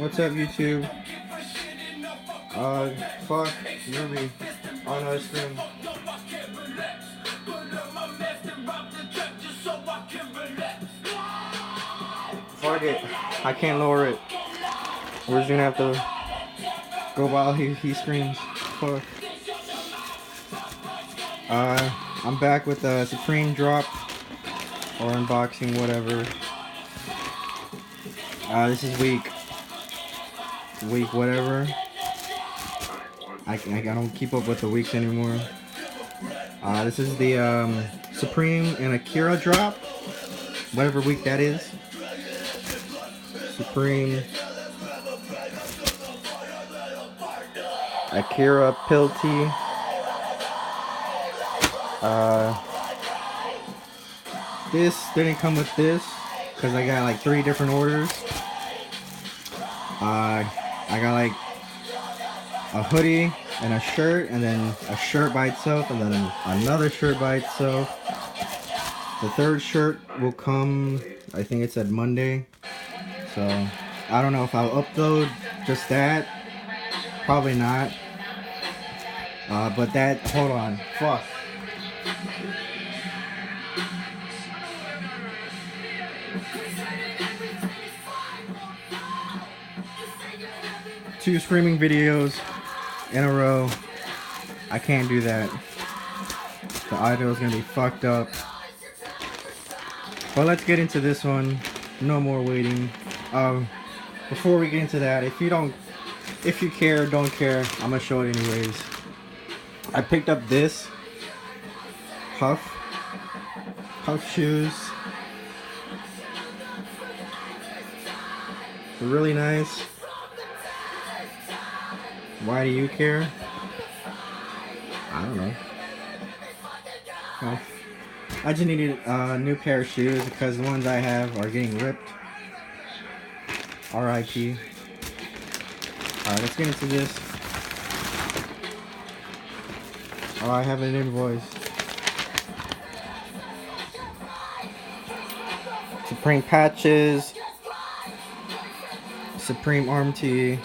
What's up, YouTube? Fuck, movie on our screen. Fuck it, I can't lower it. We're just gonna have to go while he screams. Fuck. I'm back with a Supreme drop or unboxing, whatever. This is week whatever. I don't keep up with the weeks anymore. This is the Supreme and Akira drop, whatever week that is. Supreme, Akira pill tea. This didn't come with this because I got like 3 different orders. I got like a hoodie and a shirt, and then a shirt by itself, and then another shirt by itself. The 3rd shirt will come, I think it said Monday. So I don't know if I'll upload just that. Probably not. But that, hold on, fuck. Two screaming videos in a row. I can't do that. The audio is gonna be fucked up. But let's get into this one. No more waiting. Before we get into that, if you care, don't care, I'm gonna show it anyways. I picked up this puff shoes. They're really nice. Why do you care? I don't know. Well, I just needed a new pair of shoes because the ones I have are getting ripped. R.I.P. Alright, let's get into this. Oh, I have an invoice. Supreme patches. Supreme arm tee.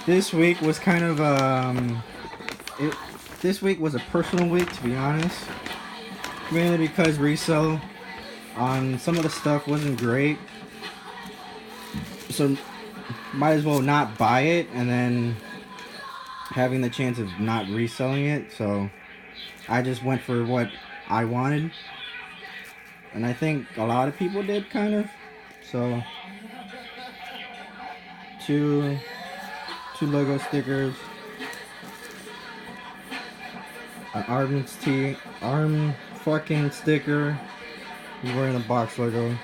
This week was kind of this week was a personal week, to be honest. Mainly because resale on some of the stuff wasn't great. So might as well not buy it and then having the chance of not reselling it. So I just went for what I wanted. And I think a lot of people did, kind of. So two logo stickers, an arm fucking sticker. He's wearing the box logo,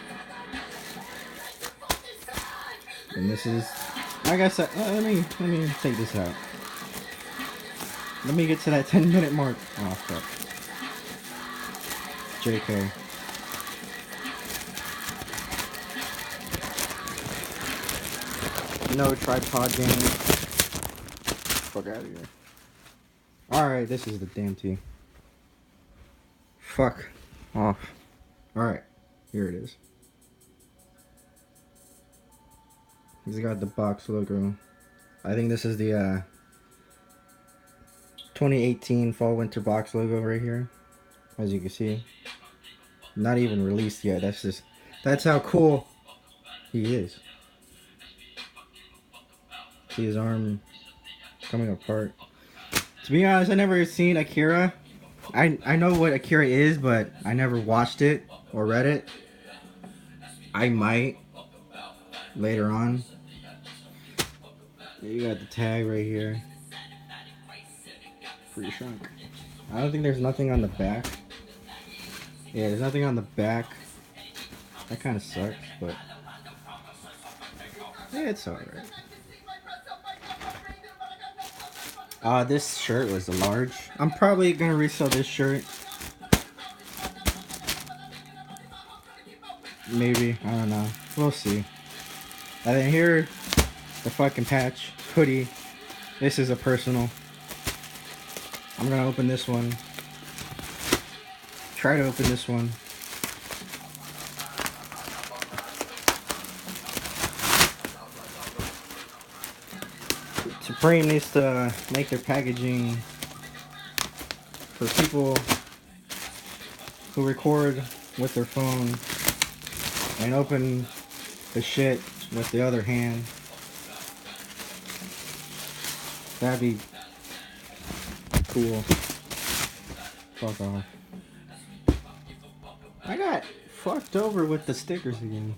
and this is, like I said, let me take this out. Let me get to that 10-minute mark. Oh fuck. JK. No tripod game. Fuck out of here. Alright, this is the damn tea. Fuck off. Alright, here it is. He's got the box logo. I think this is the 2018 fall winter box logo right here. As you can see. Not even released yet. That's how cool he is. See his arm coming apart. To be honest, I never seen Akira. I know what Akira is, but I never watched it or read it. I might later on. You got the tag right here. Pretty shrunk. I don't think there's nothing on the back. Yeah, there's nothing on the back. That kind of sucks, but yeah, it's alright. This shirt was a large. I'm probably gonna resell this shirt. Maybe, I don't know. We'll see. And then here, the fucking patch, hoodie. This is a personal. I'm gonna open this one. Try to open this one. Supreme needs to make their packaging for people who record with their phone and open the shit with the other hand. That'd be cool. Fuck off. I got fucked over with the stickers again.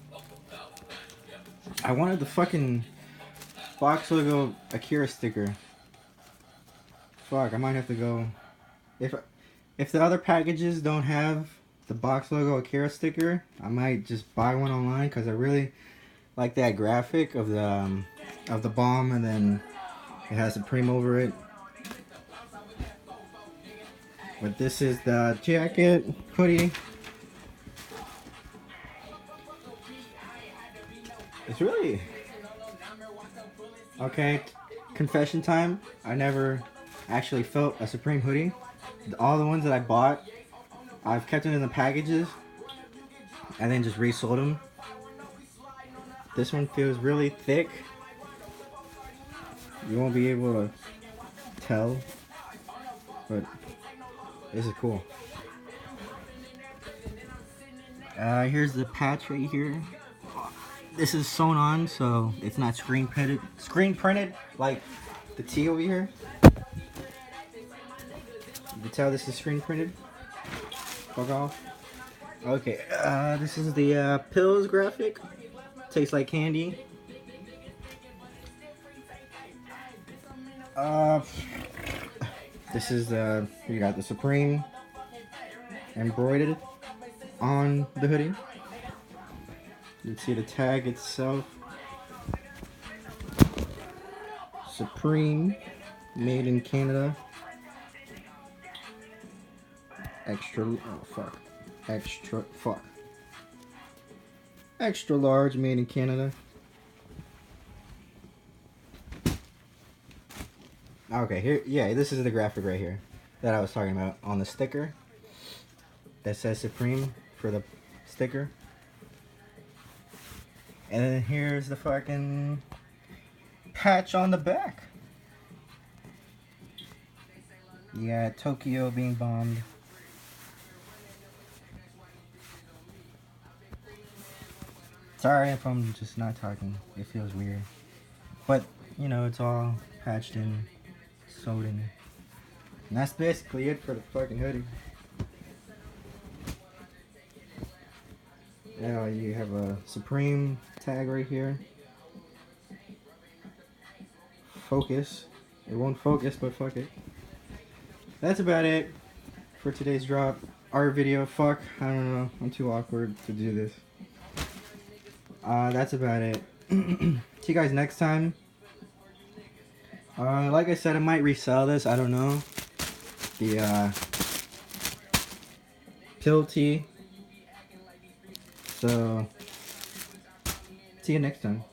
I wanted the fucking box logo Akira sticker. Fuck, I might have to go. If the other packages don't have the box logo Akira sticker, I might just buy one online because I really like that graphic of the bomb, and then it has Supreme over it. But this is the jacket, hoodie. It's really okay. Confession time. I never actually felt a Supreme hoodie. All the ones that I bought, I've kept them in the packages and then just resold them. This one feels really thick. You won't be able to tell, but this is cool. Here's the patch right here. This is sewn on, so it's not screen printed like the T over here. You can tell this is screen printed. Fuck off. Okay, this is the pills graphic. Tastes like candy. This is you got the Supreme embroidered on the hoodie. You can see the tag itself. Supreme, made in Canada. Extra large, made in Canada. Okay, here, yeah, this is the graphic right here that I was talking about on the sticker that says Supreme for the sticker. And then here's the fucking patch on the back. Yeah, Tokyo being bombed. Sorry if I'm just not talking. It feels weird. But, you know, it's all patched in, sewed in. And that's basically it for the fucking hoodie. Now you have a Supreme tag right here. Focus. It won't focus, but fuck it. That's about it for today's drop. Art video. Fuck. I don't know. I'm too awkward to do this. That's about it. See you guys next time. Like I said, I might resell this. I don't know. The pill tea. So, see you next time.